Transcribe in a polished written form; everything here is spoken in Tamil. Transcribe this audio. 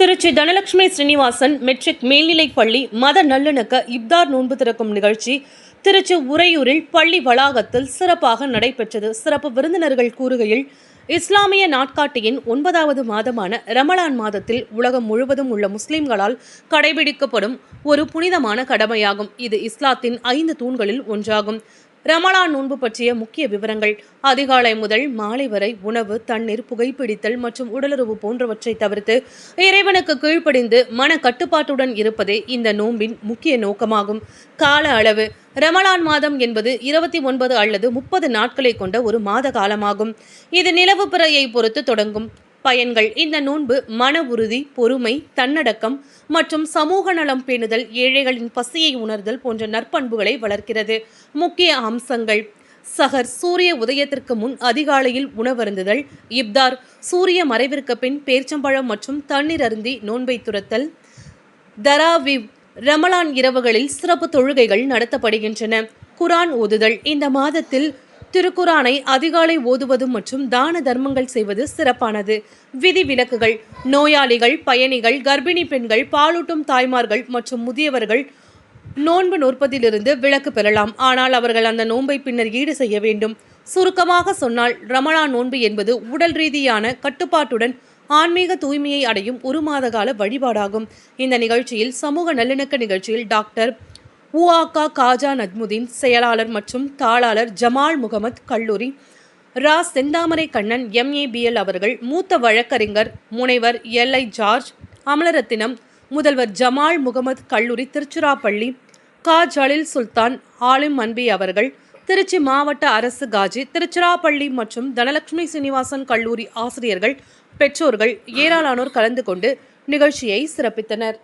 திருச்சி தனலட்சுமி ஸ்ரீனிவாசன் மெட்ரிக் மேல்நிலைப் பள்ளி மத நல்லிணக்க இப்தார் நோன்பு திறக்கும் நிகழ்ச்சி திருச்சி உறையூரில் பள்ளி வளாகத்தில் சிறப்பாக நடைபெற்றது. சிறப்பு விருந்தினர்கள் கூறுகையில், இஸ்லாமிய நாட்காட்டியின் 9வது மாதமான ரமலான் மாதத்தில் உலகம் முழுவதும் உள்ள முஸ்லிம்களால் கடைபிடிக்கப்படும் ஒரு புனிதமான கடமையாகும். இது இஸ்லாத்தின் 5 தூண்களில் ஒன்றாகும். ரமலான் நோன்பு பற்றிய முக்கிய விவரங்கள்: அதிகாலை முதல் மாலை வரை உணவு, தண்ணீர், புகைப்பிடித்தல் மற்றும் உடலுறவு போன்றவற்றை தவிர்த்து இறைவனுக்கு கீழ்ப்படிந்து மன கட்டுப்பாட்டுடன் இருப்பதே இந்த நோன்பின் முக்கிய நோக்கமாகும். கால அளவு: ரமலான் மாதம் என்பது 29 அல்லது 30 நாட்களை கொண்ட ஒரு மாத காலமாகும். இது நிலவு பிறையை பொறுத்து தொடங்கும். பயன்கள்: இந்த நோன்பு மன உறுதி, பொறுமை, தன்னடக்கம் மற்றும் சமூக நலம் பேணுதல், ஏழைகளின் பசியை உணர்தல் போன்ற நற்பண்புகளை வளர்க்கிறது. முக்கிய அம்சங்கள்: சஹர், சூரிய உதயத்திற்கு முன் அதிகாலையில் உணவருந்துதல். இப்தார், சூரிய மறைவிற்கு பின் பேர்ச்சம்பழம் மற்றும் தண்ணீர் அருந்தி நோன்பை துறத்தல். தராவீவ், ரமலான் இரவுகளில் சிறப்பு தொழுகைகள் நடத்தப்படுகின்றன. குரான் ஓதுதல்: இந்த மாதத்தில் திருக்குரானை அதிகாலை ஓதுவது மற்றும் தான தர்மங்கள் செய்வது சிறப்பானது. விதிவிலக்குகள்: நோயாளிகள், பயணிகள், கர்ப்பிணி பெண்கள், பாலூட்டும் தாய்மார்கள் மற்றும் முதியவர்கள் நோன்பு நோற்பதிலிருந்து விலக்கு பெறலாம். ஆனால் அவர்கள் அந்த நோன்பை பின்னர் ஈடு செய்ய வேண்டும். சுருக்கமாக சொன்னால், ரமலான் நோன்பு என்பது உடல் ரீதியான கட்டுப்பாட்டுடன் ஆன்மீக தூய்மையை அடையும் ஒரு மாத கால வழிபாடாகும். இந்த நிகழ்ச்சியில் சமூக நல்லிணக்க நிகழ்ச்சியில் டாக்டர் உஆகா காஜா நஜ்முதீன், செயலாளர் மற்றும் தாளாளர் ஜமால் முகமது, கல்லூரி ரா செந்தாமரை கண்ணன் MABL அவர்கள், மூத்த வழக்கறிஞர் முனைவர் LI ஜார்ஜ், அமலரத்தினம், முதல்வர் ஜமால் முகமது, கல்லூரி திருச்சிராப்பள்ளி கா ஜலீல் சுல்தான், ஆலிம் அன்பி அவர்கள், திருச்சி மாவட்ட அரசு காஜி, திருச்சிராப்பள்ளி மற்றும் தனலட்சுமி ஸ்ரீனிவாசன் கல்லூரி ஆசிரியர்கள், பெற்றோர்கள் ஏராளமானோர் கலந்து கொண்டு நிகழ்ச்சியை சிறப்பித்தனர்.